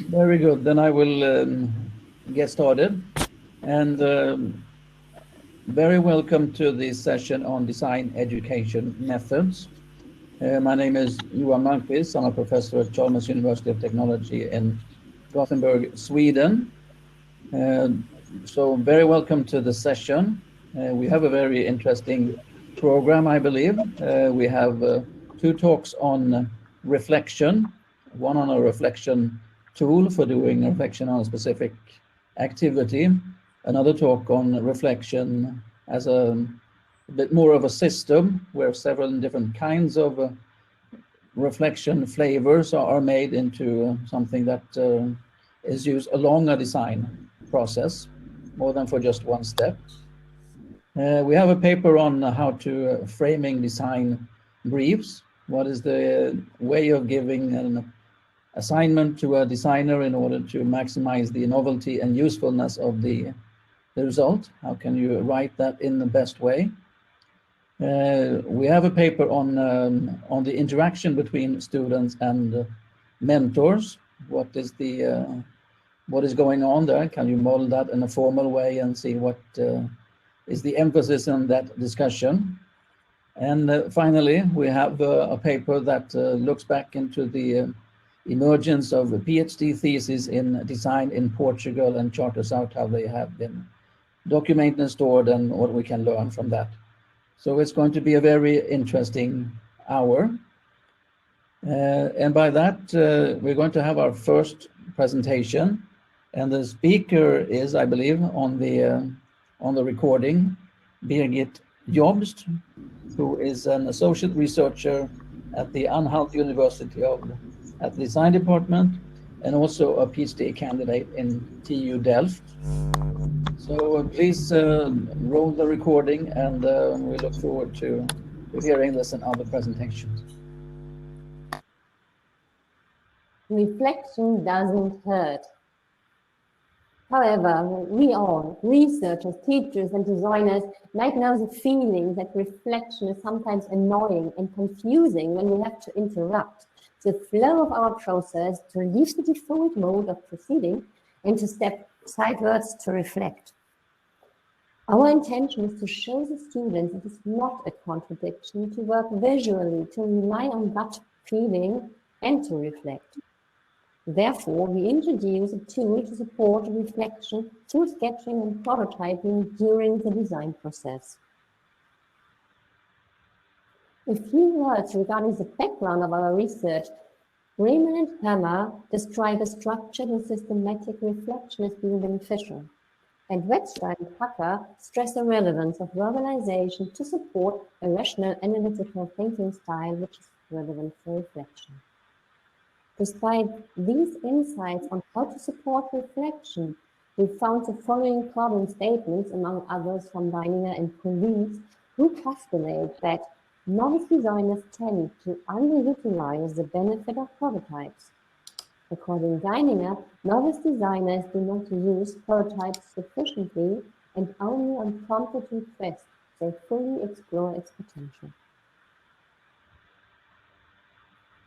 Very good. Then I will get started. And very welcome to this session on design education methods. My name is Johan Malmqvist. I'm a professor at Chalmers University of Technology in Gothenburg, Sweden. So very welcome to the session. We have a very interesting program, I believe. We have two talks on reflection, one on a reflection tool for doing reflection on a specific activity, another talk on reflection as a bit more of a system where several different kinds of reflection flavors are made into something that is used along a design process, more than for just one step. We have a paper on how to framing design briefs. What is the way of giving an assignment to a designer in order to maximize the novelty and usefulness of the result? How can you write that in the best way? We have a paper on the interaction between students and mentors. What is going on there? Can you model that in a formal way and see what is the emphasis on that discussion? And finally, we have a paper that looks back into the emergence of a PhD thesis in design in Portugal and charts out how they have been documented and stored and what we can learn from that. So it's going to be a very interesting hour. And by that, we're going to have our first presentation. And the speaker is, I believe, on the recording, Birgit Jobst, who is an associate researcher at the Anhalt University at the design department, and also a PhD candidate in TU Delft. So please roll the recording, and we look forward to hearing this and other presentations. Reflection doesn't hurt. However, we all, researchers, teachers, and designers, might know the feeling that reflection is sometimes annoying and confusing when we have to interrupt the flow of our process to leave the default mode of proceeding and to step sidewards to reflect. Our intention is to show the students it is not a contradiction to work visually, to rely on gut feeling, and to reflect. Therefore, we introduce a tool to support reflection through sketching and prototyping during the design process. A few words regarding the background of our research. Riemann and Hammer describe a structured and systematic reflection as being beneficial, and Wettstein and Hacker stress the relevance of verbalization to support a rational analytical thinking style which is relevant for reflection. Despite these insights on how to support reflection, we found the following problem statements, among others from Weininger and Police, who postulate that novice designers tend to underutilize the benefit of prototypes. According to Weininger, novice designers do not use prototypes sufficiently and only on prompted request they fully explore its potential.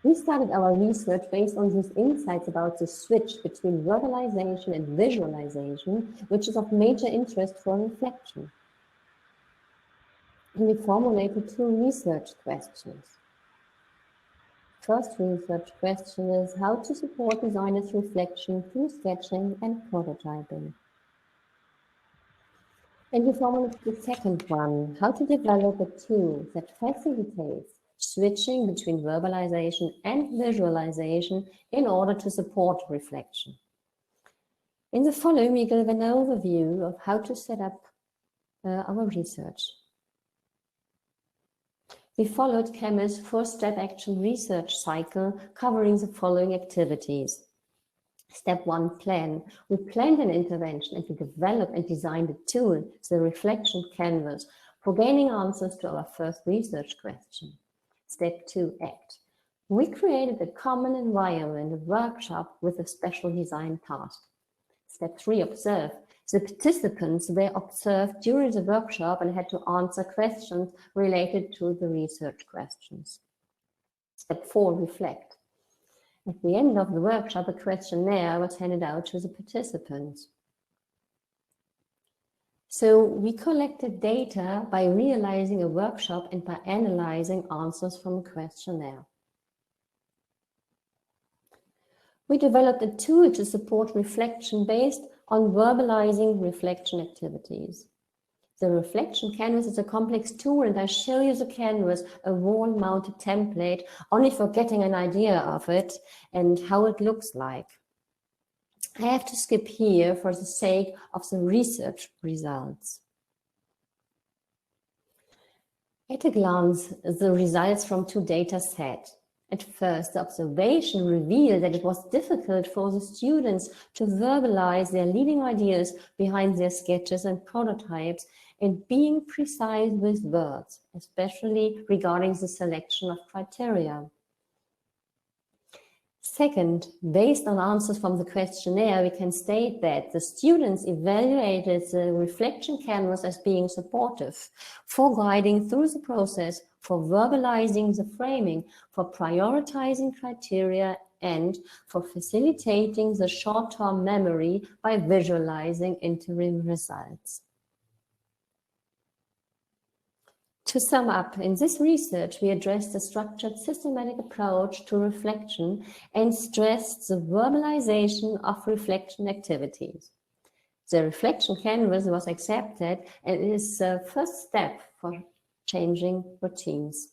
We started our research based on these insights about the switch between verbalization and visualization, which is of major interest for reflection. And we formulated two research questions. First research question is how to support designers' reflection through sketching and prototyping. And we formulated the second one, how to develop a tool that facilitates switching between verbalization and visualization in order to support reflection. In the following, we give an overview of how to set up our research. We followed Camus' four-step action research cycle covering the following activities. Step 1, plan. We planned an intervention and we developed and designed a tool, the reflection canvas, for gaining answers to our first research question. Step 2, act. We created a common environment, a workshop with a special design task. Step 3, observe. The participants were observed during the workshop and had to answer questions related to the research questions. Step 4, reflect. At the end of the workshop, a questionnaire was handed out to the participants. So we collected data by realizing a workshop and by analyzing answers from a questionnaire. We developed a tool to support reflection based on verbalizing reflection activities. The reflection canvas is a complex tool, and I show you the canvas, a wall-mounted template, only for getting an idea of it and how it looks like. I have to skip here for the sake of the research results. At a glance, the results from two data sets. At first, the observation revealed that it was difficult for the students to verbalize their leading ideas behind their sketches and prototypes and being precise with words, especially regarding the selection of criteria. Second, based on answers from the questionnaire, we can state that the students evaluated the reflection canvas as being supportive for guiding through the process, for verbalizing the framing, for prioritizing criteria, and for facilitating the short-term memory by visualizing interim results. To sum up, in this research, we addressed a structured, systematic approach to reflection and stressed the verbalization of reflection activities. The reflection canvas was accepted and is the first step for changing routines.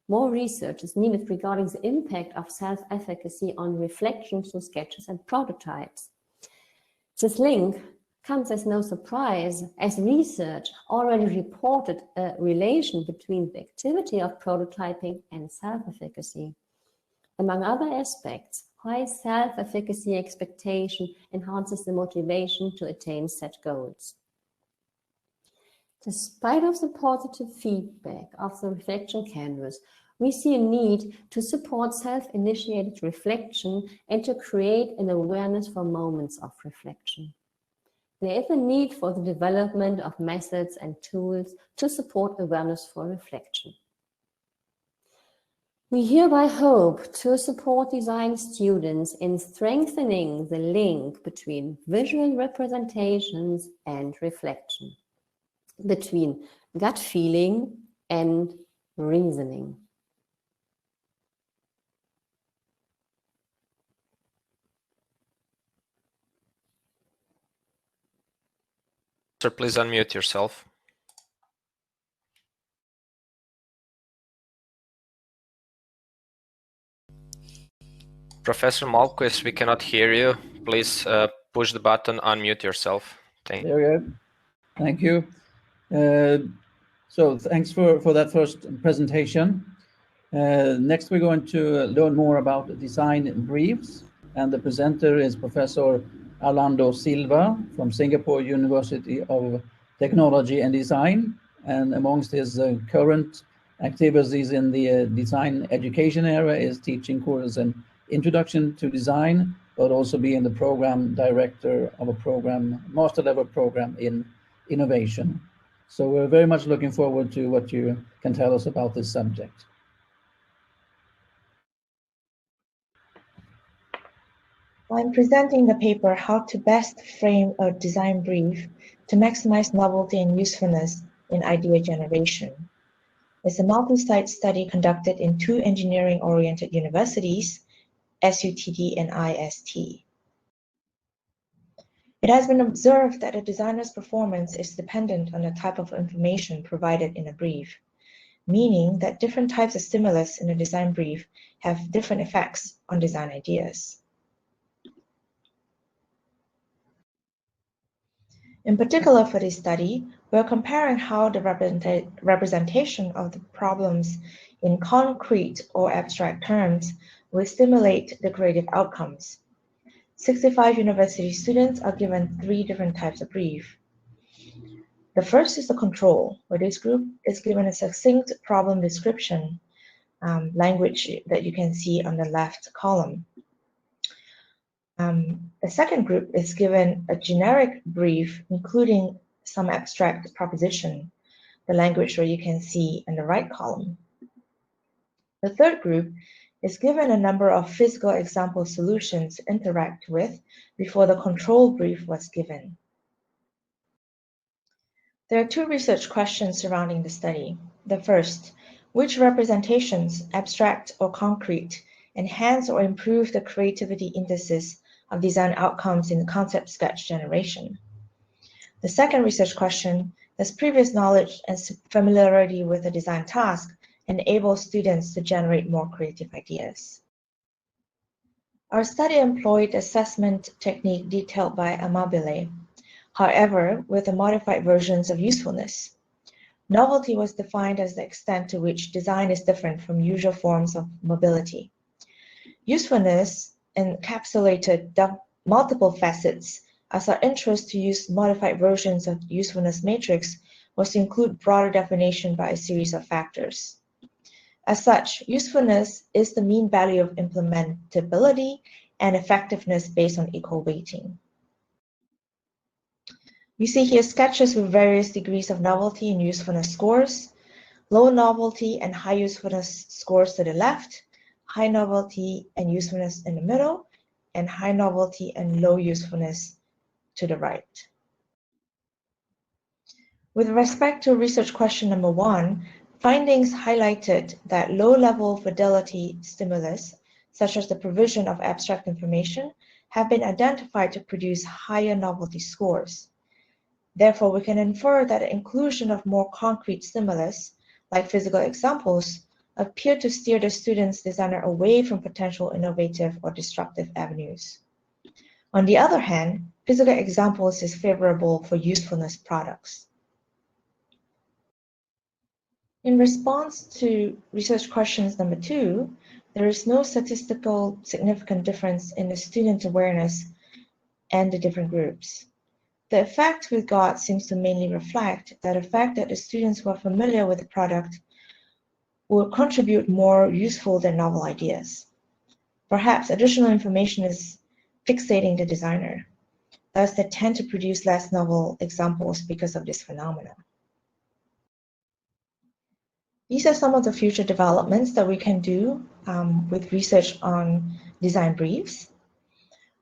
More research is needed regarding the impact of self-efficacy on reflection through sketches and prototypes. This link comes as no surprise, as research already reported a relation between the activity of prototyping and self-efficacy. Among other aspects, high self-efficacy expectation enhances the motivation to attain set goals. Despite of the positive feedback of the reflection canvas, we see a need to support self-initiated reflection and to create an awareness for moments of reflection. There is a need for the development of methods and tools to support awareness for reflection. We hereby hope to support design students in strengthening the link between visual representations and reflection, between gut feeling and reasoning. Sir, please unmute yourself. Professor Malmqvist, we cannot hear you. Please push the button, unmute yourself. There we go. Thank you. So thanks for that first presentation. Next, we're going to learn more about design briefs, and the presenter is Professor Arlindo Silva from Singapore University of Technology and Design, and amongst his current activities in the design education area is teaching courses in Introduction to Design, but also being the program director of a program, master level program in innovation. So we're very much looking forward to what you can tell us about this subject. I'm presenting the paper, How to Best Frame a Design Brief to Maximize Novelty and Usefulness in Idea Generation. It's a multi-site study conducted in two engineering-oriented universities, SUTD and IST. It has been observed that a designer's performance is dependent on the type of information provided in a brief, meaning that different types of stimulus in a design brief have different effects on design ideas. In particular, for this study, we're comparing how the representation of the problems in concrete or abstract terms will stimulate the creative outcomes. 65 university students are given 3 different types of brief. The first is the control, where this group is given a succinct problem description, language that you can see on the left column. The second group is given a generic brief, including some abstract proposition, the language where you can see in the right column. The third group is given a number of physical example solutions to interact with before the control brief was given. There are two research questions surrounding the study. The first, which representations, abstract or concrete, enhance or improve the creativity indices of design outcomes in concept sketch generation? The second research question, does previous knowledge and familiarity with the design task enable students to generate more creative ideas? Our study employed assessment technique detailed by Amabile, however, with the modified versions of usefulness. Novelty was defined as the extent to which design is different from usual forms of mobility. Usefulness encapsulated multiple facets, as our interest to use modified versions of usefulness matrix was to include broader definition by a series of factors. As such, usefulness is the mean value of implementability and effectiveness based on equal weighting. You see here sketches with various degrees of novelty and usefulness scores, low novelty and high usefulness scores to the left, high novelty and usefulness in the middle, and high novelty and low usefulness to the right. With respect to research question number 1, findings highlighted that low-level fidelity stimulus, such as the provision of abstract information, have been identified to produce higher novelty scores. Therefore, we can infer that the inclusion of more concrete stimulus, like physical examples, appear to steer the student's designer away from potential innovative or destructive avenues. On the other hand, physical examples is favorable for usefulness products. In response to research questions number 2, there is no statistical significant difference in the student awareness and the different groups. The effect we got seems to mainly reflect that the fact that the students who are familiar with the product will contribute more useful than novel ideas. Perhaps additional information is fixating the designer. Thus, they tend to produce less novel examples because of this phenomenon. These are some of the future developments that we can do with research on design briefs.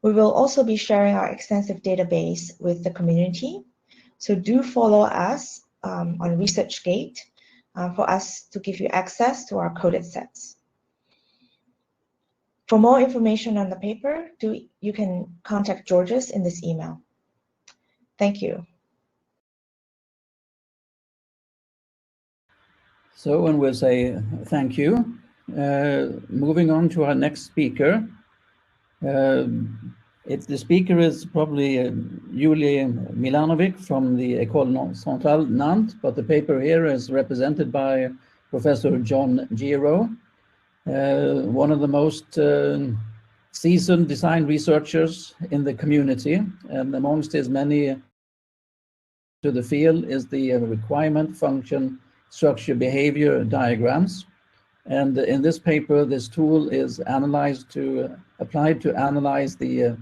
We will also be sharing our extensive database with the community. So do follow us on ResearchGate for us to give you access to our coded sets. For more information on the paper, you can contact Georgios in this email. Thank you. So, and we'll say thank you. Moving on to our next speaker. The speaker is probably Milovanovic from the École Centrale Nantes, but the paper here is represented by Professor John Gero, one of the most seasoned design researchers in the community, and amongst his many to the field is the requirement, function, structure, behavior diagrams. And in this paper, this tool is applied to analyze the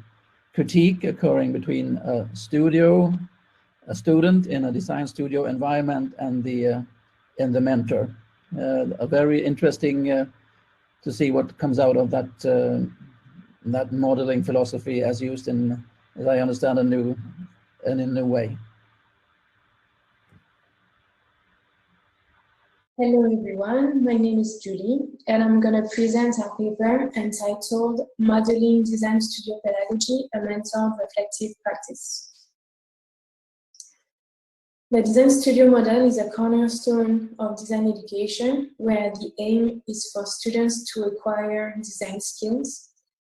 critique occurring between a student in a design studio environment and the mentor. A very interesting to see what comes out of that modeling philosophy as used in, as I understand, in a new way. Hello everyone, my name is Julie and I'm going to present a paper entitled Modeling Design Studio Pedagogy, a Mental Reflective Practice. The design studio model is a cornerstone of design education where the aim is for students to acquire design skills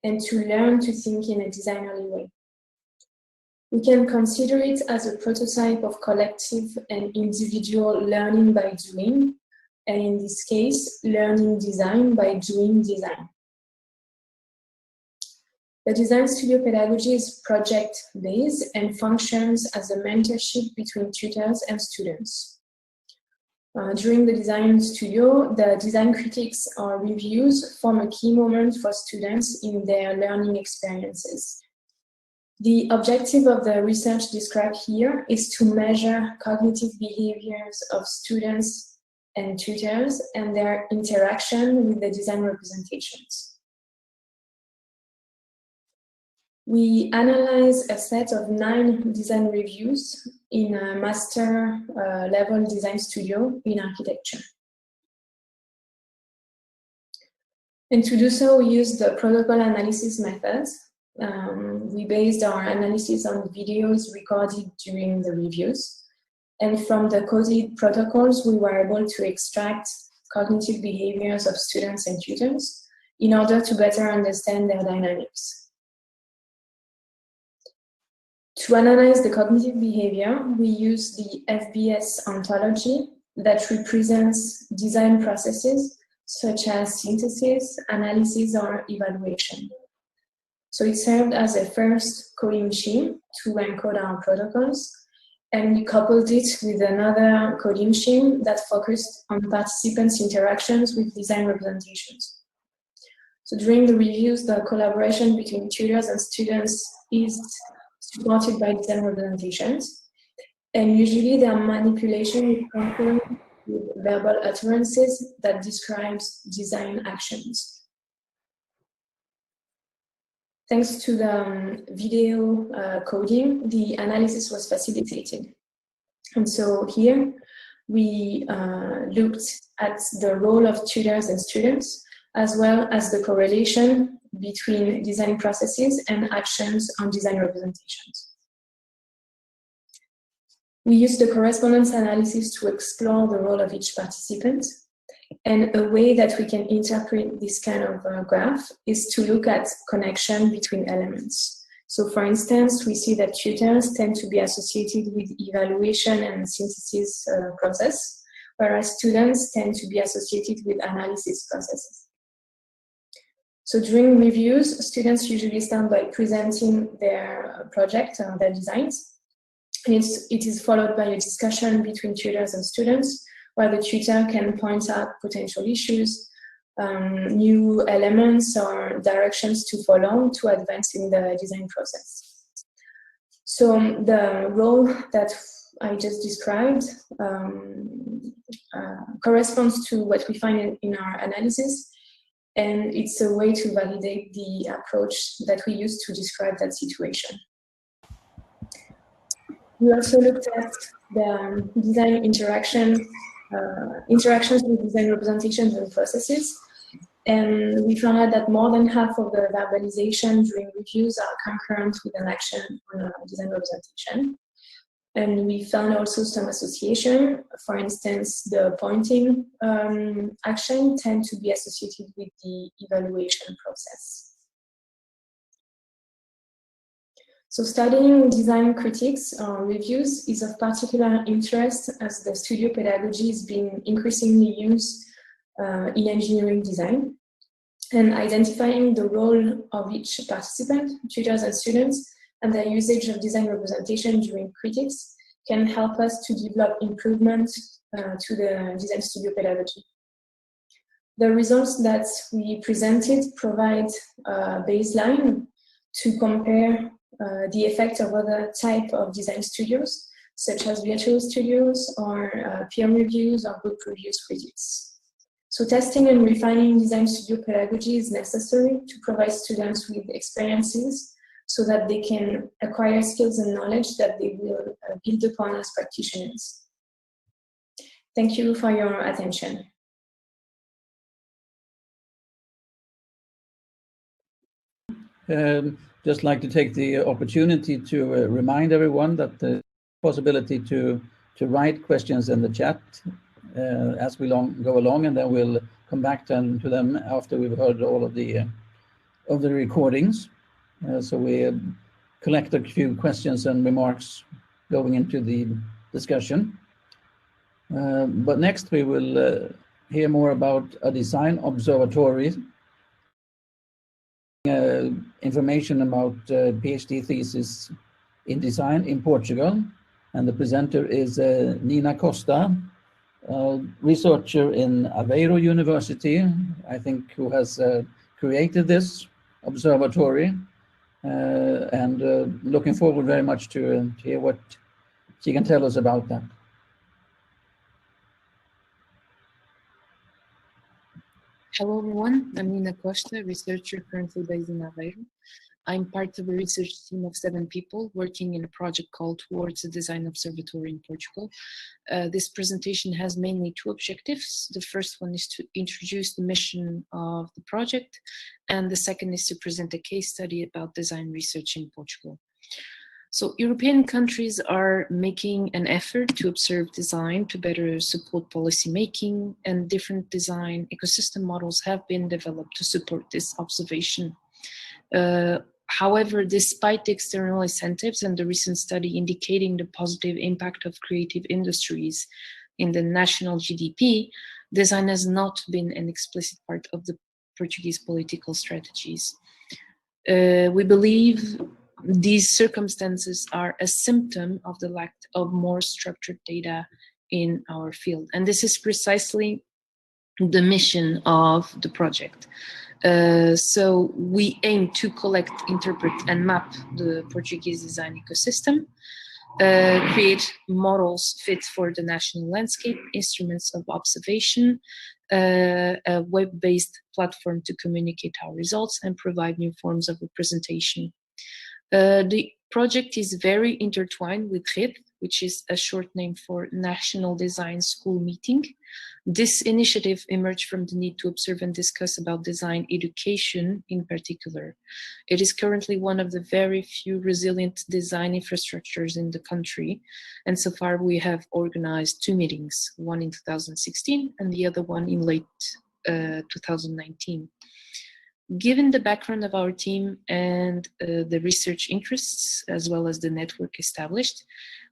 and to learn to think in a designerly way. We can consider it as a prototype of collective and individual learning by doing, and in this case, learning design by doing design. The design studio pedagogy is project-based and functions as a mentorship between tutors and students. During the design studio, the design critiques or reviews form a key moment for students in their learning experiences. The objective of the research described here is to measure cognitive behaviors of students and tutors and their interaction with the design representations. We analyze a set of 9 design reviews in a master level design studio in architecture. And to do so, we use the protocol analysis method. We based our analysis on videos recorded during the reviews. And from the coded protocols, we were able to extract cognitive behaviors of students and tutors in order to better understand their dynamics. To analyze the cognitive behavior, we use the FBS ontology that represents design processes such as synthesis, analysis, or evaluation. So it served as a first coding machine to encode our protocols, and we coupled it with another coding machine that focused on participants' interactions with design representations. So during the reviews, the collaboration between tutors and students is supported by design representations, and usually their manipulation is confirmed with verbal utterances that describes design actions. Thanks to the video coding, the analysis was facilitated. And so here we looked at the role of tutors and students, as well as the correlation between design processes and actions on design representations. We use the correspondence analysis to explore the role of each participant. And a way that we can interpret this kind of graph is to look at connection between elements. So for instance, we see that tutors tend to be associated with evaluation and synthesis process, whereas students tend to be associated with analysis processes. So during reviews, students usually start by presenting their project, their designs. And it is followed by a discussion between tutors and students, where the tutor can point out potential issues, new elements or directions to follow to advance in the design process. So the role that I just described corresponds to what we find in our analysis, and it's a way to validate the approach that we use to describe that situation. We also looked at the design interactions with design representations and processes, and we found out that more than half of the verbalization during reviews are concurrent with an action on a design representation. And we found also some association. For instance, the pointing action tend to be associated with the evaluation process. So studying design critiques or reviews is of particular interest as the studio pedagogy is being increasingly used in engineering design. And identifying the role of each participant, tutors and students, and their usage of design representation during critiques can help us to develop improvements to the design studio pedagogy. The results that we presented provide a baseline to compare the effect of other type of design studios, such as virtual studios or peer reviews or group reviews critiques. So testing and refining design studio pedagogy is necessary to provide students with experiences so that they can acquire skills and knowledge that they will build upon as practitioners. Thank you for your attention. Just like to take the opportunity to remind everyone that the possibility to write questions in the chat as we go along, and then we'll come back to them after we've heard all of the recordings. So we collect a few questions and remarks going into the discussion. But next we will hear more about a design observatory, information about PhD thesis in design in Portugal. And the presenter is Nina Costa, a researcher in Aveiro University, I think, who has created this observatory. And looking forward very much to hear what she can tell us about that. Hello everyone, I'm Nina Costa, a researcher currently based in Aveiro. I'm part of a research team of 7 people working in a project called Towards the Design Observatory in Portugal. This presentation has mainly 2 objectives. The first one is to introduce the mission of the project, and the second is to present a case study about design research in Portugal. So European countries are making an effort to observe design to better support policy making, and different design ecosystem models have been developed to support this observation. However, despite the external incentives and the recent study indicating the positive impact of creative industries in the national GDP, design has not been an explicit part of the Portuguese political strategies. We believe these circumstances are a symptom of the lack of more structured data in our field. And this is precisely the mission of the project. So we aim to collect, interpret, and map the Portuguese design ecosystem, create models fit for the national landscape, instruments of observation, a web-based platform to communicate our results, and provide new forms of representation. The project is very intertwined with RED, which is a short name for National Design School Meeting. This initiative emerged from the need to observe and discuss about design education in particular. It is currently one of the very few resilient design infrastructures in the country, and so far we have organized 2 meetings, one in 2016 and the other one in late 2019. Given the background of our team and the research interests, as well as the network established,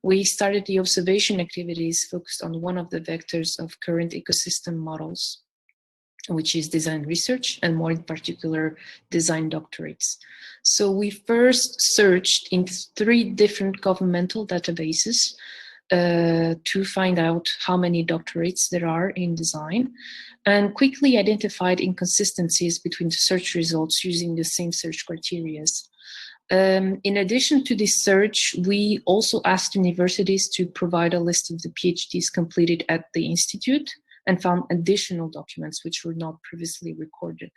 we started the observation activities focused on one of the vectors of current ecosystem models, which is design research, and more in particular, design doctorates. So we first searched in 3 different governmental databases to find out how many doctorates there are in design, and quickly identified inconsistencies between the search results using the same search criteria. In addition to this search, we also asked universities to provide a list of the PhDs completed at the institute, and found additional documents which were not previously recorded.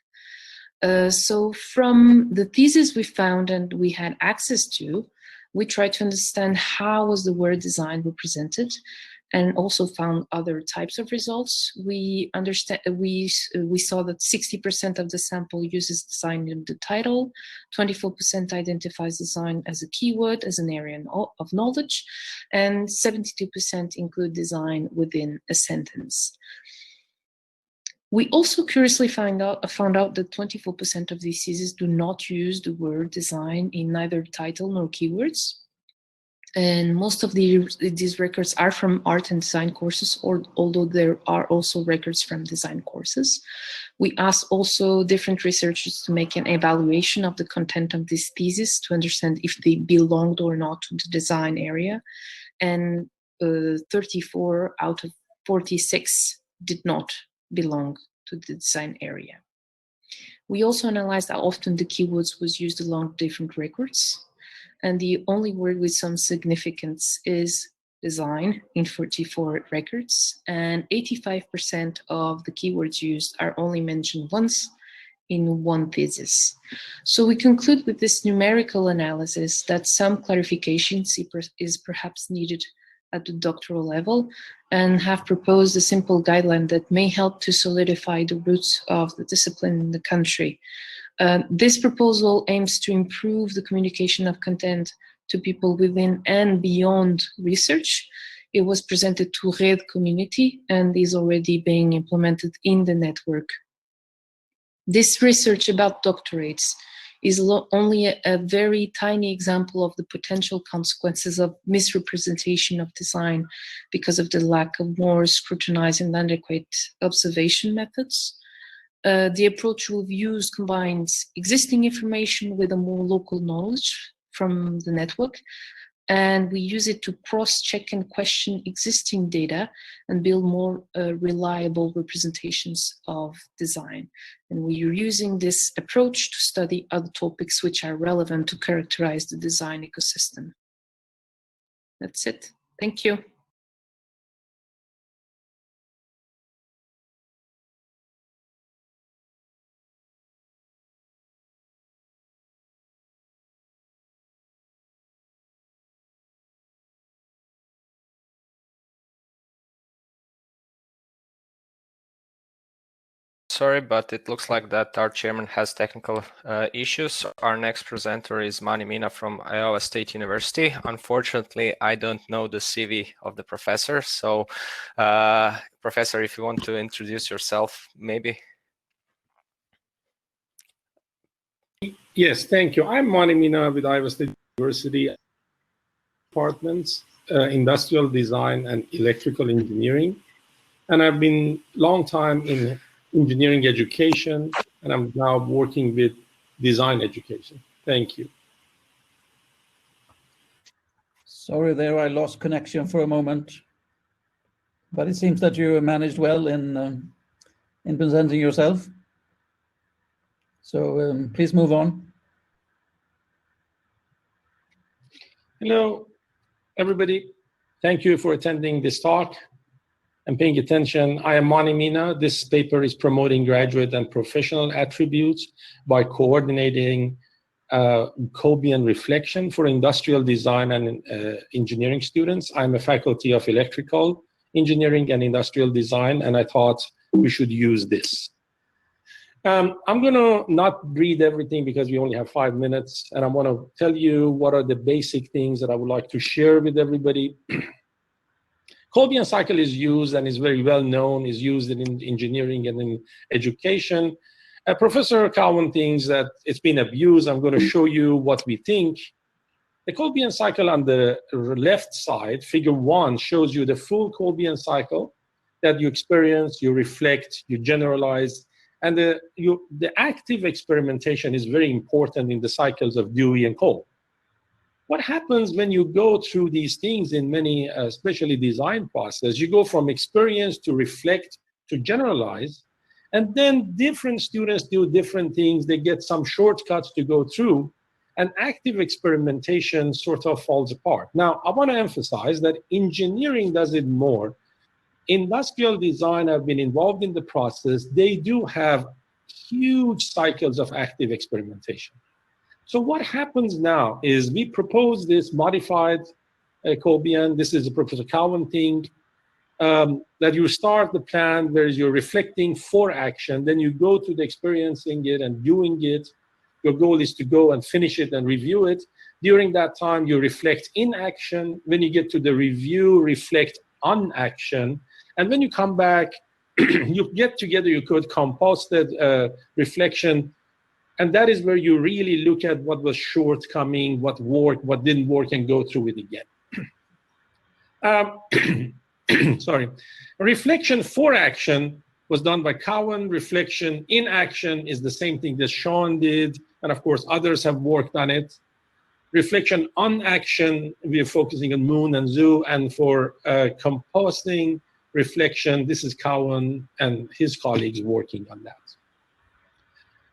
So from the thesis we found and we had access to, we tried to understand how was the word design represented, and also found other types of results. We saw that 60% of the sample uses design in the title, 24% identifies design as a keyword, as an area of knowledge, and 72% include design within a sentence. We also curiously found out that 24% of these theses do not use the word design in neither title nor keywords. And most of these records are from art and design courses, although there are also records from design courses. We asked also different researchers to make an evaluation of the content of these theses to understand if they belonged or not to the design area. And 34 out of 46 did not belong to the design area. We also analyzed how often the keywords was used along different records, and the only word with some significance is design in 44 records, and 85% of the keywords used are only mentioned once in 1 thesis. So we conclude with this numerical analysis that some clarification is perhaps needed at the doctoral level, and have proposed a simple guideline that may help to solidify the roots of the discipline in the country. This proposal aims to improve the communication of content to people within and beyond research. It was presented to RED community and is already being implemented in the network. This research about doctorates is only a very tiny example of the potential consequences of misrepresentation of design because of the lack of more scrutinized and adequate observation methods. The approach we've used combines existing information with a more local knowledge from the network, and we use it to cross-check and question existing data and build more reliable representations of design. And we are using this approach to study other topics which are relevant to characterize the design ecosystem. That's it. Thank you. Sorry, but it looks like that our chairman has technical issues. Our next presenter is Mani Mina from Iowa State University. Unfortunately, I don't know the CV of the professor. So, Professor, if you want to introduce yourself, maybe. Yes, thank you. I'm Mani Mina with Iowa State University departments, industrial design and electrical engineering. And I've been long time in engineering education, and I'm now working with design education. Thank you. Sorry there, I lost connection for a moment. But it seems that you managed well in presenting yourself. So please move on. Hello, everybody. Thank you for attending this talk and paying attention. I am Mani Mina. This paper is promoting graduate and professional attributes by coordinating Cobian reflection for industrial design and engineering students. I'm a faculty of electrical engineering and industrial design, and I thought we should use this. I'm going to not read everything because we only have 5 minutes, and I want to tell you what are the basic things that I would like to share with everybody. Cobian cycle is used and is very well known, is used in engineering and in education. Professor Cowan thinks that it's been abused. I'm going to show you what we think. The Cobian cycle on the left side, figure 1, shows you the full Cobian cycle that you experience, you reflect, you generalize. And the active experimentation is very important in the cycles of Dewey and Cole. What happens when you go through these things in many, especially design process, you go from experience to reflect to generalize, and then different students do different things. They get some shortcuts to go through, and active experimentation sort of falls apart. Now, I want to emphasize that engineering does it more. Industrial design, I've been involved in the process. They do have huge cycles of active experimentation. So what happens now is we propose this modified Cobian. This is a Professor Cowan thing, that you start the plan where you're reflecting for action. Then you go to the experiencing it and doing it. Your goal is to go and finish it and review it. During that time, you reflect in action. When you get to the review, reflect on action. And when you come back, you get together, you could composted reflection. And that is where you really look at what was shortcoming, what worked, what didn't work, and go through it again. Sorry. Reflection for action was done by Cowan. Reflection in action is the same thing that Sean did. And of course, others have worked on it. Reflection on action, we are focusing on Moon and Zhu. And for composting reflection, this is Cowan and his colleagues working on that.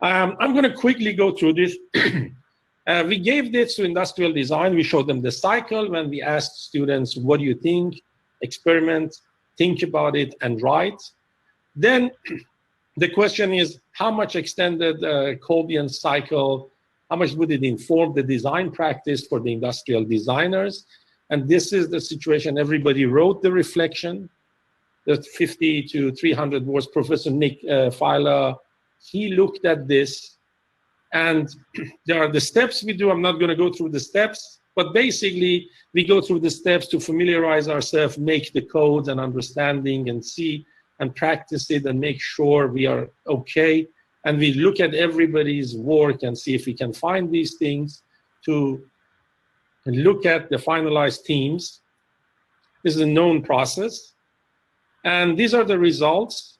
I'm going to quickly go through this. We gave this to industrial design. We showed them the cycle when we asked students, what do you think? Experiment, think about it, and write. Then the question is, how much extended Cobian cycle, how much would it inform the design practice for the industrial designers? And this is the situation. Everybody wrote the reflection. The 50 to 300 words. Professor Nick Fila, he looked at this, and there are the steps we do. I'm not going to go through the steps, but basically we go through the steps to familiarize ourselves, make the codes and understanding, and see and practice it and make sure we are okay. And we look at everybody's work and see if we can find these things to look at the finalized themes. This is a known process. And these are the results.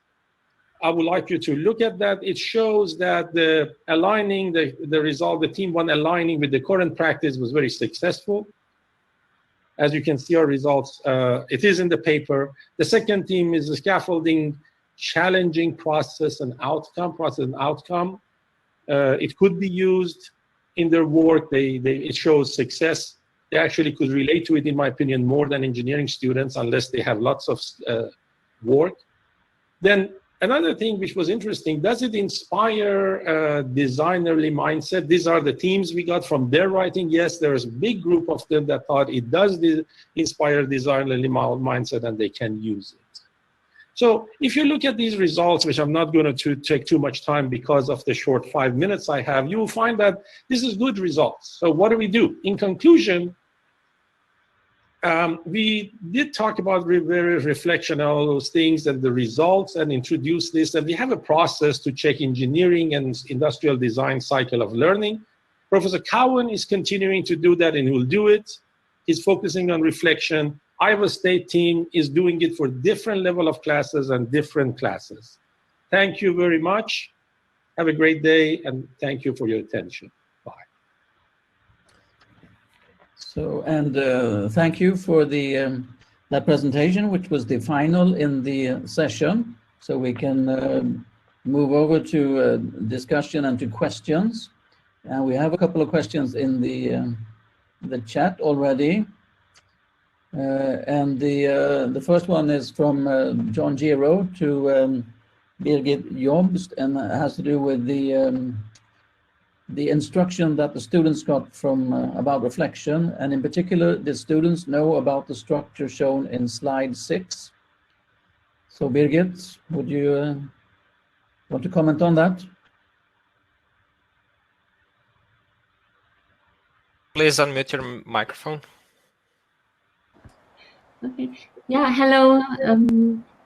I would like you to look at that. It shows that the aligning, the result, the team one aligning with the current practice was very successful. As you can see our results, it is in the paper. The second theme is the scaffolding, challenging process and outcome, It could be used in their work. It shows success. They actually could relate to it, in my opinion, more than engineering students, unless they have lots of work. Then another thing which was interesting, does it inspire a designerly mindset? These are the themes we got from their writing. Yes, there's a big group of them that thought it does inspire designerly mindset and they can use it. So if you look at these results, which I'm not going to take too much time because of the short 5 minutes I have, you will find that this is good results. So what do? In conclusion, we did talk about reflection, all those things and the results, and introduce this. And we have a process to check engineering and industrial design cycle of learning. Professor Cowan is continuing to do that, and he will do it. He's focusing on reflection. Iowa State team is doing it for different level of classes and different classes. Thank you very much. Have a great day, and thank you for your attention. Bye. So, and thank you for the that presentation, which was the final in the session. So we can move over to discussion and to questions. And we have a couple of questions in the chat already. And the first one is from John Gero to Birgit Jobst, and has to do with the instruction that the students got from about reflection, and in particular, the students know about the structure shown in slide 6. So Birgit, would you want to comment on that? Please unmute your microphone. Okay. Yeah, hello.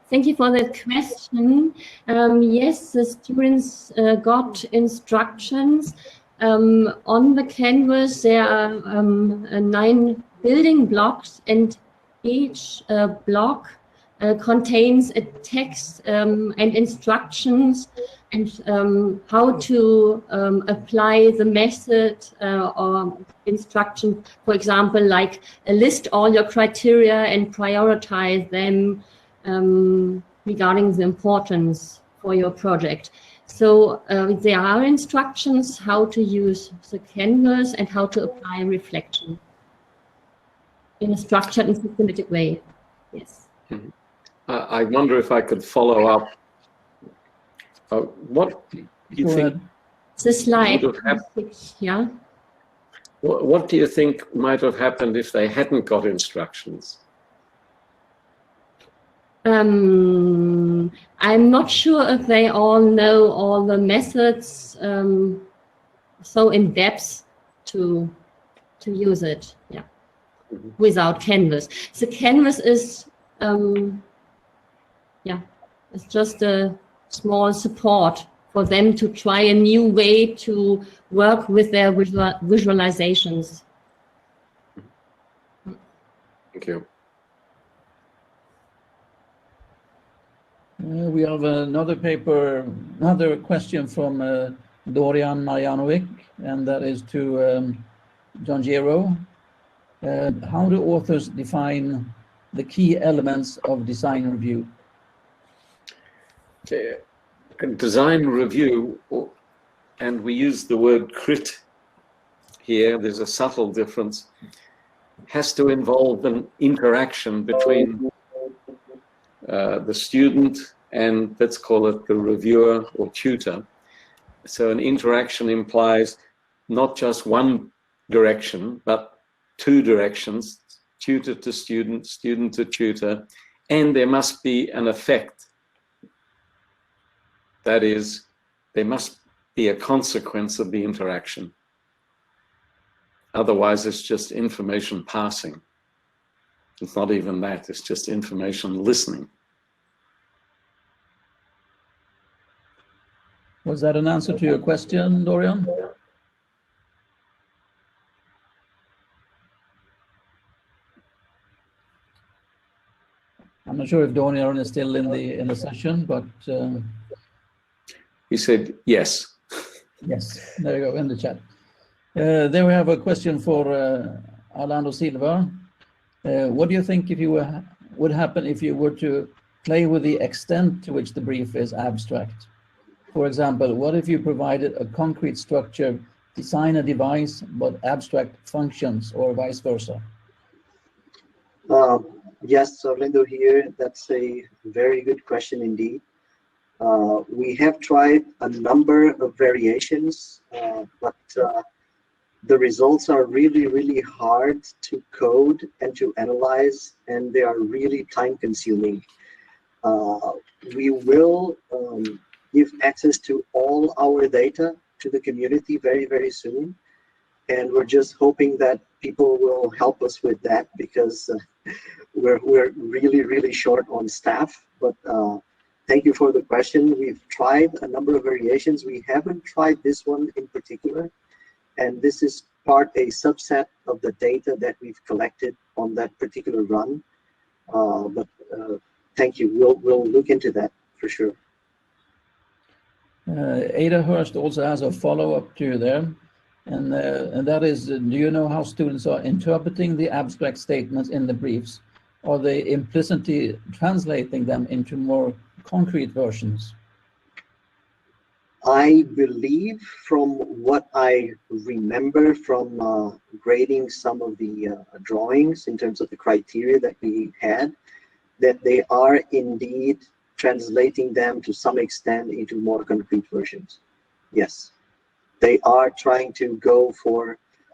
Thank you for the question. Yes, the students got instructions. On the canvas, there are 9 building blocks, and each block contains a text and instructions, and how to apply the method or instruction. For example, like list all your criteria and prioritize them regarding the importance for your project. So there are instructions how to use the canvas and how to apply reflection in a structured and systematic way. Yes. Mm-hmm. I wonder if I could follow up. What do you think? The slide. Yeah. What do you think might have happened if they hadn't got instructions? I'm not sure if they all know all the methods so in depth to use it. Yeah. Mm-hmm. Without canvas. The canvas is it's just a small support for them to try a new way to work with their visualizations. Thank you. We have another question from Dorian Marjanovic, and that is to John Gero. How do authors define the key elements of design review? Design review, and we use the word crit here, there's a subtle difference, has to involve an interaction between the student and, let's call it, the reviewer or tutor. So an interaction implies not just one direction, but 2 directions, tutor to student, student to tutor, and there must be an effect. That is, there must be a consequence of the interaction. Otherwise, it's just information passing. It's not even that, it's just information listening. Was that an answer to your question, Dorian? I'm not sure if Dorian is still in the session, but he said yes. Yes, there you go, in the chat. Then we have a question for Arlindo Silva. What do you think would happen if you were to play with the extent to which the brief is abstract? For example, what if you provided a concrete structure, design a device, but abstract functions, or vice versa? Yes, Arlindo here. That's a very good question indeed. We have tried a number of variations, but the results are really, really hard to code and to analyze, and they are really time consuming. We will give access to all our data to the community very, very soon. And we're just hoping that people will help us with that, because we're really, really short on staff. But thank you for the question. We've tried a number of variations. We haven't tried this one in particular. And this is a subset of the data that we've collected on that particular run. But thank you. We'll look into that for sure. Ada Hurst also has a follow-up to there. And that is, do you know how students are interpreting the abstract statements in the briefs? Are they implicitly translating them into more concrete versions? I believe, from what I remember from grading some of the drawings in terms of the criteria that we had, that they are indeed translating them to some extent into more concrete versions. Yes. They are trying to go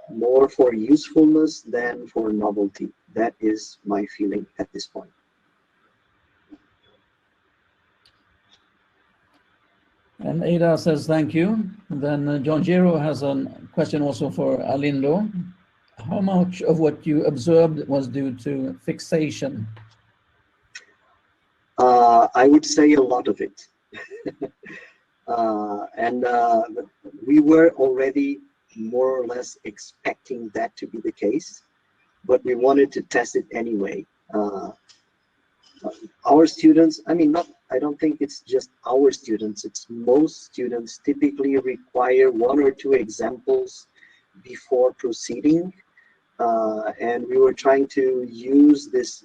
more for usefulness than for novelty. That is my feeling at this point. And Ada says thank you. Then John Gero has a question also for Arlindo. How much of what you observed was due to fixation? I would say a lot of it. And we were already more or less expecting that to be the case, but we wanted to test it anyway. Our students, I don't think it's just our students, it's most students typically require one or two examples before proceeding. And we were trying to use this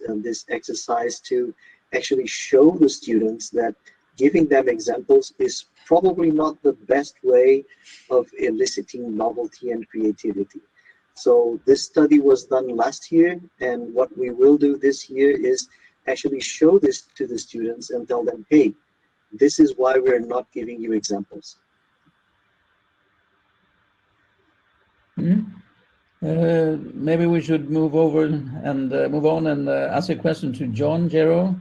exercise to actually show the students that giving them examples is probably not the best way of eliciting novelty and creativity. So this study was done last year, and what we will do this year is actually show this to the students and tell them, hey, this is why we're not giving you examples. Maybe we should move on and ask a question to John Gero.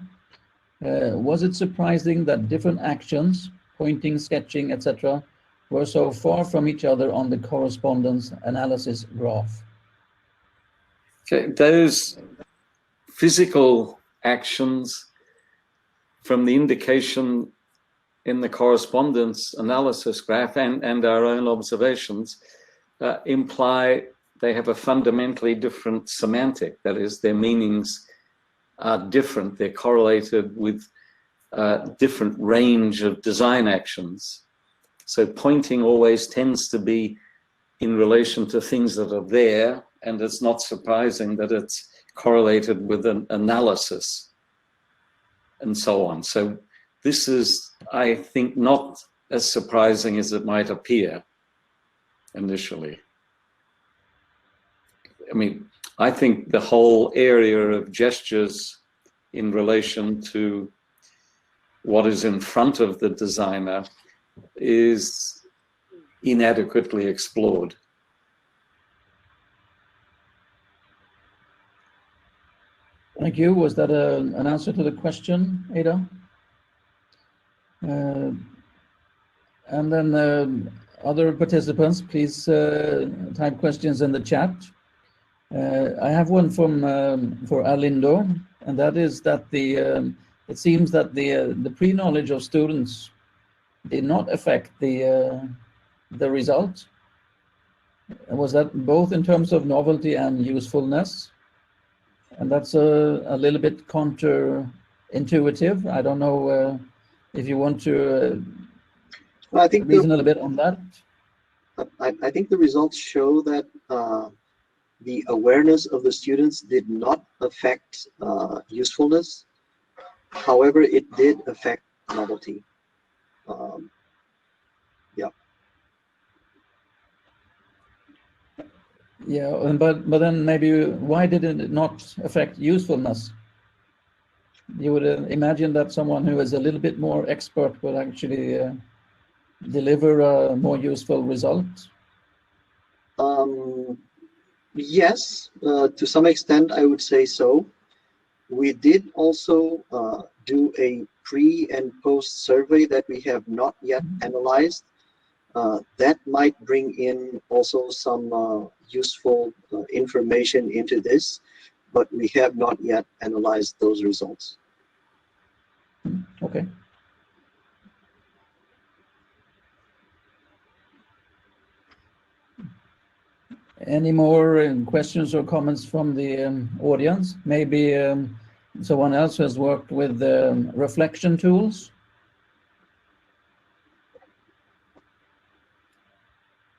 Was it surprising that different actions, pointing, sketching, etc., were so far from each other on the correspondence analysis graph? Okay, those physical actions from the indication in the correspondence analysis graph and our own observations imply they have a fundamentally different semantic. That is, their meanings are different. They're correlated with different range of design actions. So pointing always tends to be in relation to things that are there, and it's not surprising that it's correlated with an analysis and so on. So this is, I think, not as surprising as it might appear initially. I think the whole area of gestures in relation to what is in front of the designer is inadequately explored. Thank you. Was that an answer to the question, Ada? And then other participants, please type questions in the chat. I have one for Arlindo, and that is that it seems that the pre-knowledge of students did not affect the result. Was that both in terms of novelty and usefulness? And that's a little bit counterintuitive. I don't know if you want to I think reason a little bit on that. I think the results show that the awareness of the students did not affect usefulness. However, it did affect novelty. Yeah, but then maybe why did it not affect usefulness? You would imagine that someone who is a little bit more expert would actually deliver a more useful result. Yes, to some extent, I would say so. We did also do a pre and post survey that we have not yet analyzed. That might bring in also some useful information into this, but we have not yet analyzed those results. Okay. Any more questions or comments from the audience? Maybe someone else who has worked with reflection tools?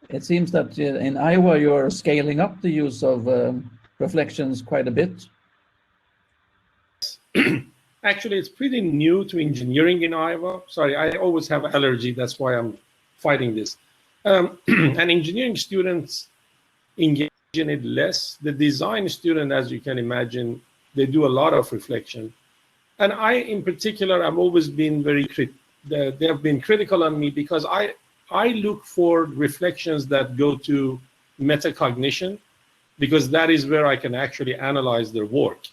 It seems that in Iowa you're scaling up the use of reflections quite a bit. Actually, it's pretty new to engineering in Iowa. Sorry, I always have allergy. That's why I'm fighting this. And engineering students engage in it less. The design student, as you can imagine, they do a lot of reflection. And I, in particular, I've always been very they have been critical on me because I look for reflections that go to metacognition, because that is where I can actually analyze their work.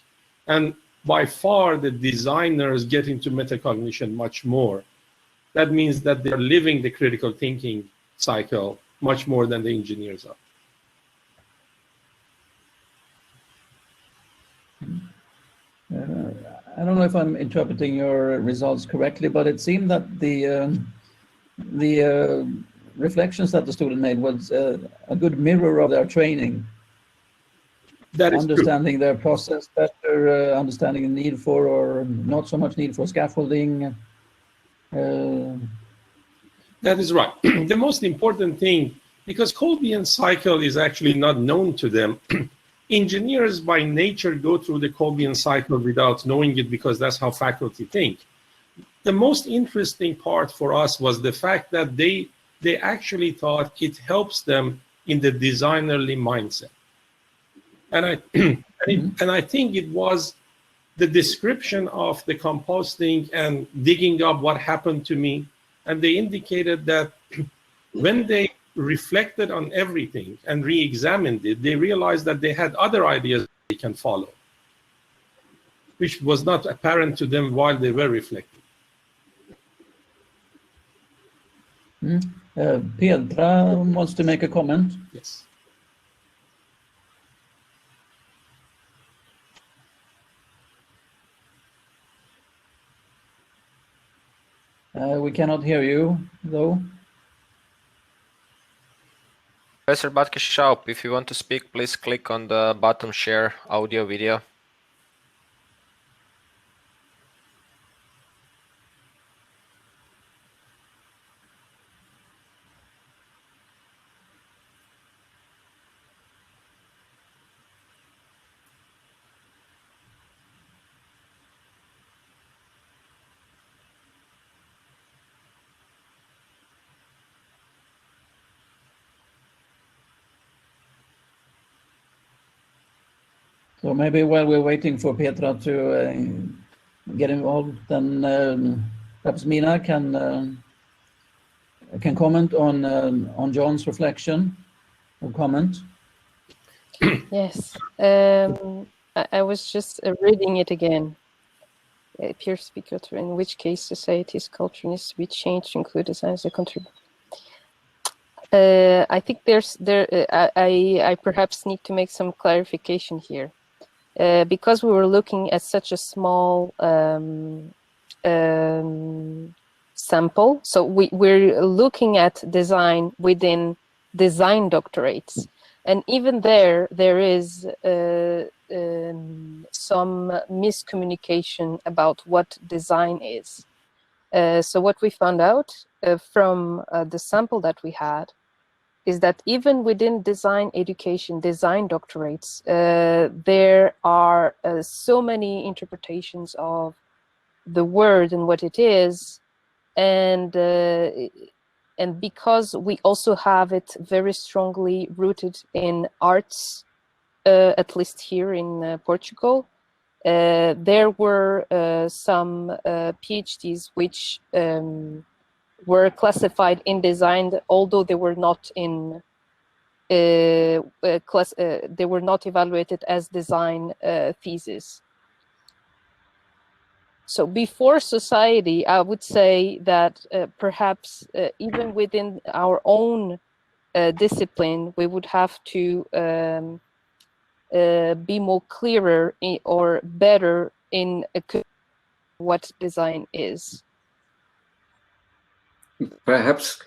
And by far, the designers get into metacognition much more. That means that they're living the critical thinking cycle much more than the engineers are. I don't know if I'm interpreting your results correctly, but it seemed that the reflections that the student made was a good mirror of their training. That is understanding true. Their process better, understanding the need for, or not so much need for, scaffolding. That is right. The most important thing, because Kolbian cycle is actually not known to them, engineers by nature go through the Kolbian cycle without knowing it, because that's how faculty think. The most interesting part for us was the fact that they actually thought it helps them in the designerly mindset. And I think it was the description of the composting and digging up what happened to me. And they indicated that when they reflected on everything and re-examined it, they realized that they had other ideas they can follow, which was not apparent to them while they were reflecting. Petra wants to make a comment. Yes. We cannot hear you, though. Professor Badke-Schaub, if you want to speak, please click on the button share audio video. So maybe while we're waiting for Petra to get involved, then perhaps Mina can comment on John's reflection or comment. Yes, I was just reading it again. It appears to be culture, in which case society's culture needs to be changed to include design as a contributor. I think I perhaps need to make some clarification here. Because we were looking at such a small sample, so we're looking at design within design doctorates, and even there is some miscommunication about what design is. So what we found out from the sample that we had is that even within design education, design doctorates, there are so many interpretations of the word and what it is, and because we also have it very strongly rooted in arts, at least here in Portugal, there were some PhDs which were classified in design, although they were not in they were not evaluated as design theses. So before society, I would say that perhaps even within our own discipline, we would have to be more clearer or better in what design is. Perhaps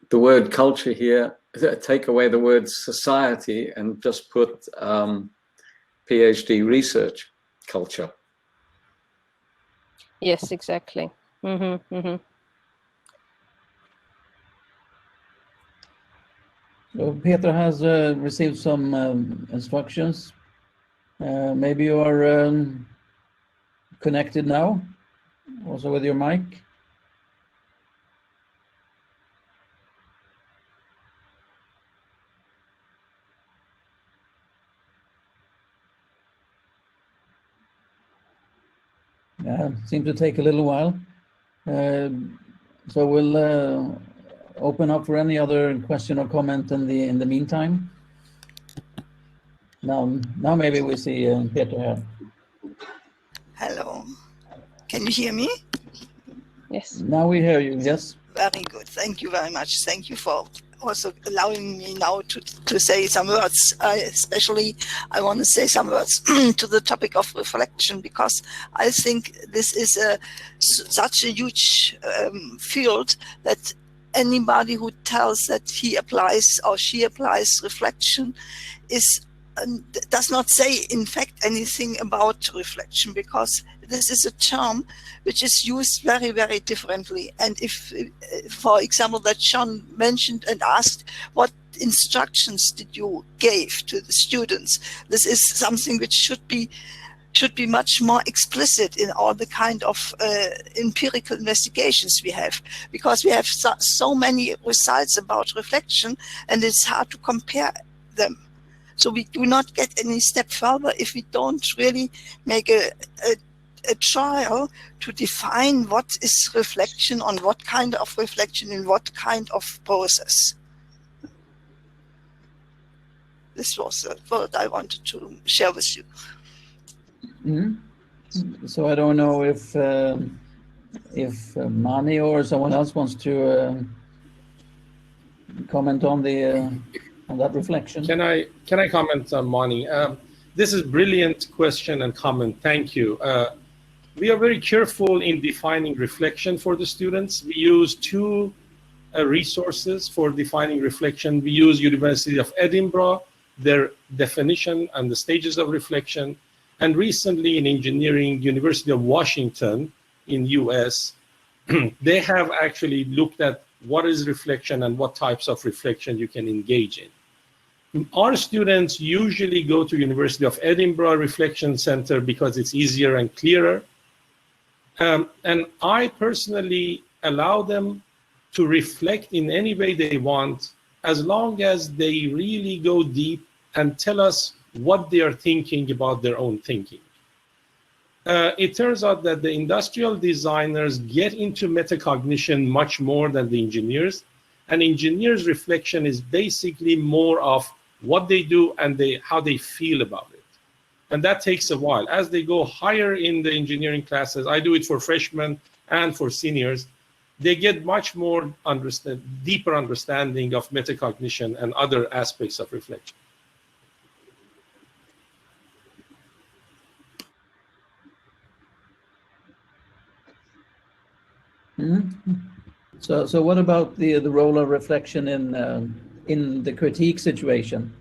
the word culture here, take away the word society and just put PhD research culture. Yes, exactly. Mm-hmm, mm-hmm. So Petra has received some instructions. Maybe you are connected now, also with your mic. Yeah, seems to take a little while. So we'll open up for any other question or comment in the meantime. Now maybe we see Petra here. Hello. Can you hear me? Yes. Now we hear you, yes. Very good. Thank you very much. Thank you for also allowing me now to say some words. Especially, I want to say some words to the topic of reflection, because I think this is such a huge field that anybody who tells that he applies or she applies reflection does not say, in fact, anything about reflection, because this is a term which is used very, very differently. And if, for example, that John mentioned and asked, what instructions did you give to the students? This is something which should be much more explicit in all the kind of empirical investigations we have, because we have so many results about reflection, and it's hard to compare them. So we do not get any step further if we don't really make a trial to define what is reflection, on what kind of reflection, in what kind of process. This was what I wanted to share with you. Mm-hmm. So I don't know if Mani or someone else wants to comment on that reflection. Can I comment on Mani? This is a brilliant question and comment. Thank you. We are very careful in defining reflection for the students. We use two resources for defining reflection. We use University of Edinburgh, their definition and the stages of reflection, and recently in engineering, University of Washington in US, they have actually looked at what is reflection and what types of reflection you can engage in. Our students usually go to University of Edinburgh Reflection Center because it's easier and clearer. And I personally allow them to reflect in any way they want, as long as they really go deep and tell us what they are thinking about their own thinking. It turns out that the industrial designers get into metacognition much more than the engineers. And engineers' reflection is basically more of what they do and how they feel about it. And that takes a while. As they go higher in the engineering classes, I do it for freshmen and for seniors, they get much more deeper understanding of metacognition and other aspects of reflection. Mm-hmm. So what about the role of reflection in the critique situation?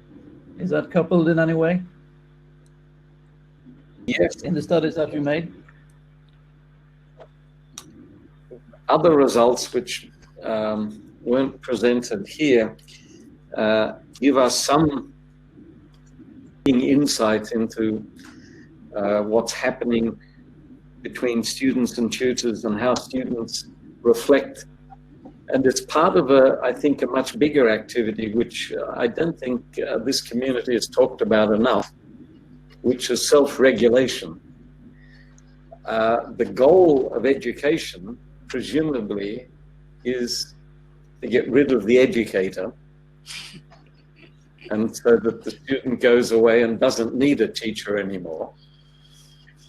Is that coupled in any way? Yes. In the studies that you made? Other results which weren't presented here give us some insight into what's happening between students and tutors and how students reflect. And it's part of I think, a much bigger activity, which I don't think this community has talked about enough, which is self-regulation. The goal of education, presumably, is to get rid of the educator, and so that the student goes away and doesn't need a teacher anymore.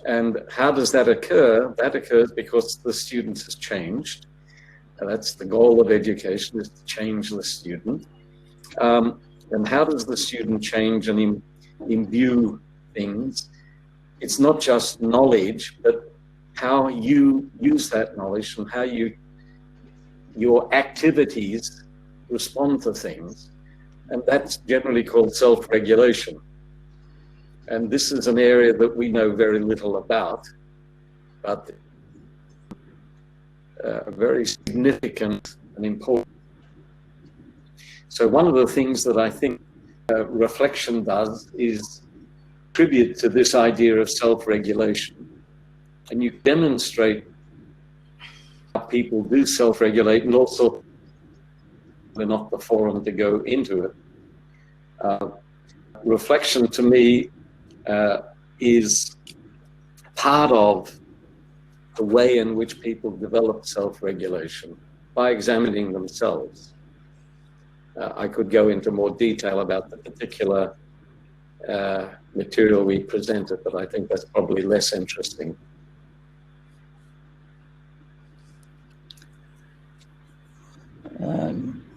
And how does that occur? That occurs because the student has changed. And that's the goal of education, is to change the student. And how does the student change and imbue things? It's not just knowledge, but how you use that knowledge and how your activities respond to things. And that's generally called self-regulation. And this is an area that we know very little about, but very significant and important. So one of the things that I think reflection does is contribute to this idea of self-regulation. And you demonstrate how people do self-regulate, and also we're not the forum to go into it. Reflection to me is part of the way in which people develop self-regulation by examining themselves. I could go into more detail about the particular material we presented, but I think that's probably less interesting.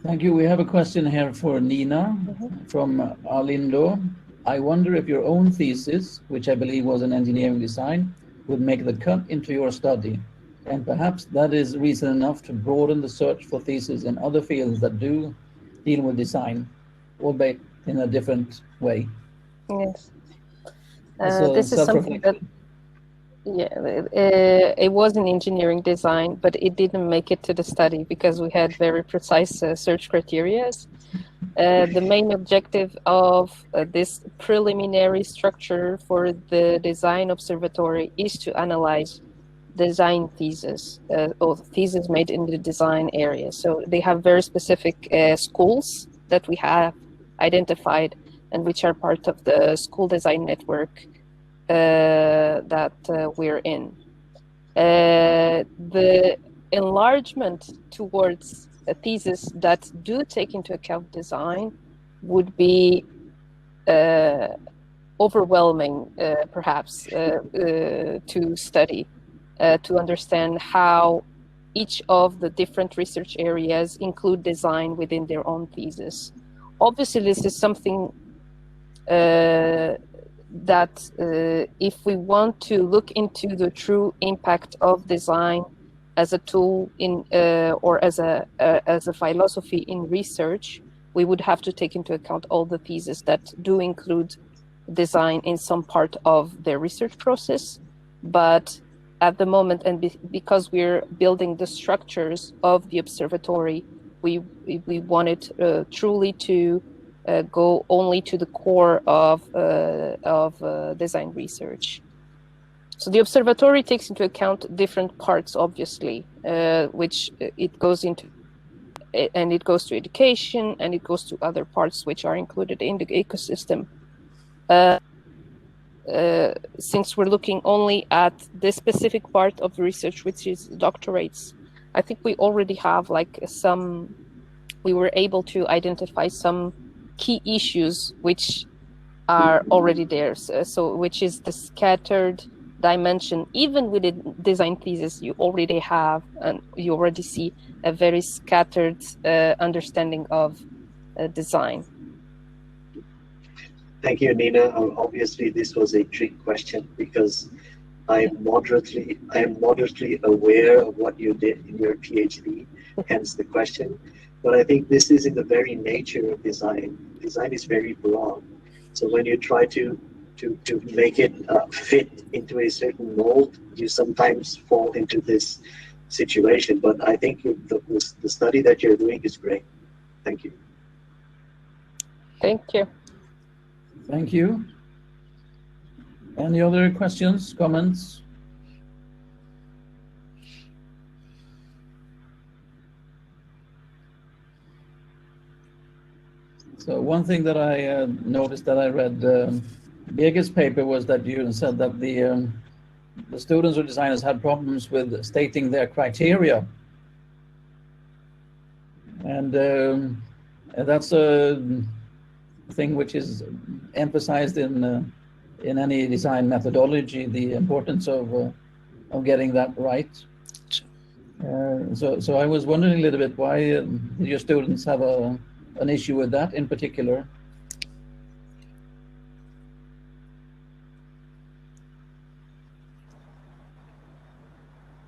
Thank you. We have a question here for Nina from Arlindo. I wonder if your own thesis, which I believe was in engineering design, would make the cut into your study. And perhaps that is reason enough to broaden the search for theses in other fields that do deal with design, albeit in a different way. Yes. So this is something that, it was in engineering design, but it didn't make it to the study because we had very precise search criteria. The main objective of this preliminary structure for the design observatory is to analyze design thesis, or thesis made in the design area. So they have very specific schools that we have identified and which are part of the school design network that we're in. The enlargement towards a thesis that do take into account design would be overwhelming, perhaps, to study, to understand how each of the different research areas include design within their own thesis. Obviously, this is something that if we want to look into the true impact of design as a tool in or as a philosophy in research, we would have to take into account all the theses that do include design in some part of their research process. But at the moment, and because we're building the structures of the observatory, we wanted truly to go only to the core of design research. So the observatory takes into account different parts, obviously, which it goes into, and it goes to education, and it goes to other parts which are included in the ecosystem. Since we're looking only at this specific part of the research, which is doctorates, I think we already have like we were able to identify some key issues which are already there. So which is the scattered dimension. Even within design thesis, you already have, and you already see a very scattered understanding of design. Thank you, Nina. Obviously, this was a trick question because I am moderately aware of what you did in your PhD, hence the question. But I think this is in the very nature of design. Design is very broad. So when you try to make it fit into a certain mold, you sometimes fall into this situation. But I think the study that you're doing is great. Thank you. Thank you. Thank you. Any other questions, comments? So one thing that I noticed that I read Birgit's paper was that you said that the students or designers had problems with stating their criteria. And that's a thing which is emphasized in in any design methodology, the importance of getting that right. So I was wondering a little bit why your students have an issue with that in particular.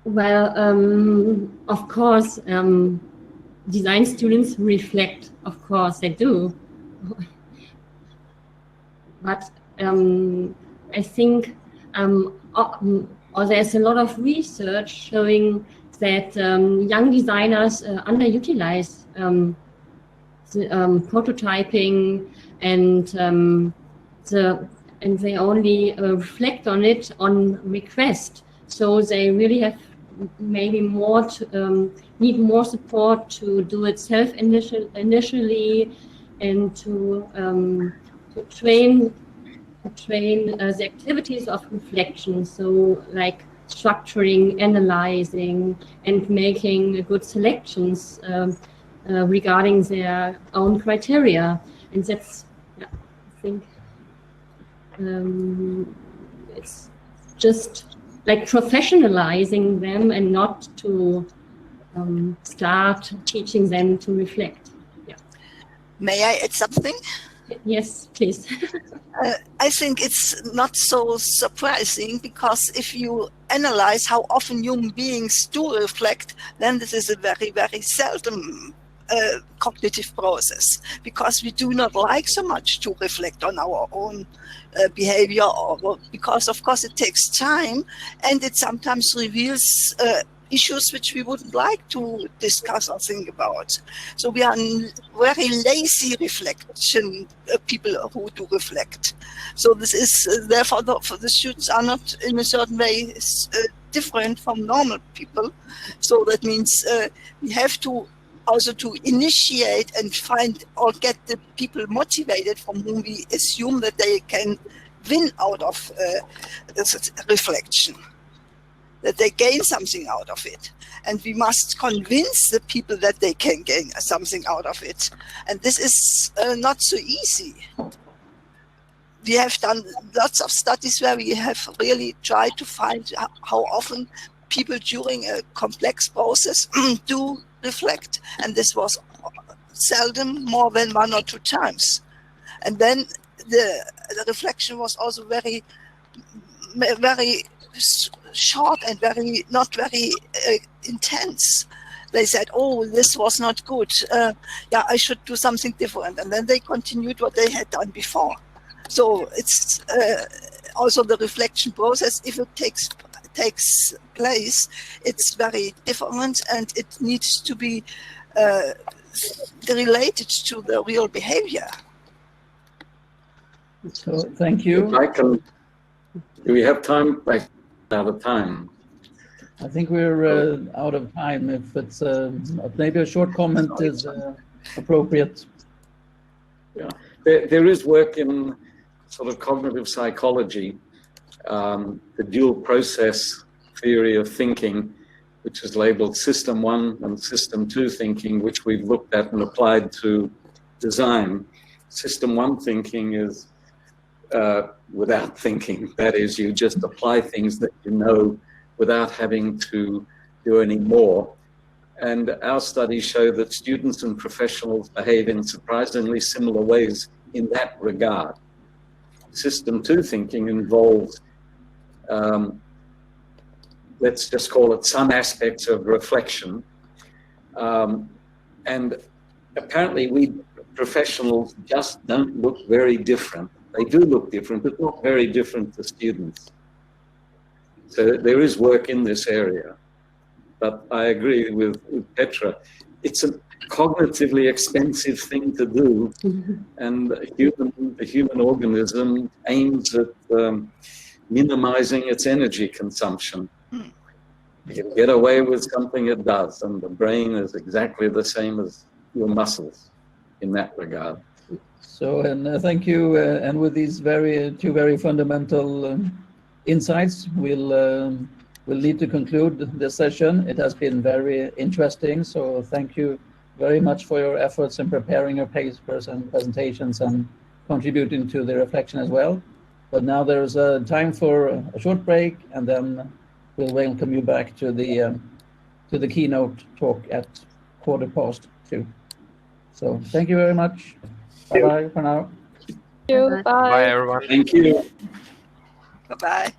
Well, of course, design students reflect, of course they do. But I think there's a lot of research showing that young designers underutilize prototyping and they only reflect on it on request. So they really have maybe more to, need more support to do it initially and to train the activities of reflection. So like structuring, analyzing, and making good selections regarding their own criteria. And that's, yeah, I think it's just like professionalizing them and not to start teaching them to reflect. Yeah. May I add something? Yes, please. I think it's not so surprising, because if you analyze how often human beings do reflect, then this is a very, very seldom cognitive process, because we do not like so much to reflect on our own behavior, or because of course it takes time and it sometimes reveals issues which we wouldn't like to discuss or think about. So we are very lazy reflection people who do reflect. So this is therefore for the students are not in a certain way different from normal people. So that means we have to also to initiate and find or get the people motivated from whom we assume that they can win out of this reflection, that they gain something out of it. And we must convince the people that they can gain something out of it. And this is not so easy. We have done lots of studies where we have really tried to find how often people during a complex process do reflect. And this was seldom more than 1 or 2 times. And then the reflection was also very, very short and not very intense. They said, oh, this was not good. Yeah, I should do something different. And then they continued what they had done before. So it's also the reflection process, if it takes place, it's very different, and it needs to be related to the real behavior. So thank you. Do we have time? Out of time. I think we're out of time. If it's maybe a short comment is appropriate. Yeah, there is work in sort of cognitive psychology, the dual process theory of thinking, which is labeled System 1 and System 2 thinking, which we've looked at and applied to design. System 1 thinking is without thinking. That is, you just apply things that you know without having to do any more. And our studies show that students and professionals behave in surprisingly similar ways in that regard. System 2 thinking involves, let's just call it some aspects of reflection. And apparently we professionals just don't look very different. They do look different, but not very different to students. So there is work in this area. But I agree with Petra. It's a cognitively expensive thing to do, and the human organism aims at minimizing its energy consumption. You can get away with something, it does, and the brain is exactly the same as your muscles in that regard. So, and thank you. And with these two very fundamental insights, we'll need to conclude this session. It has been very interesting. So thank you very much for your efforts in preparing your papers and presentations and contributing to the reflection as well. But now there's a time for a short break, and then we'll welcome you back to the keynote talk at 2:15. So thank you very much. Bye bye for now. Thank you. Bye. Bye, everyone. Thank you. Bye-bye.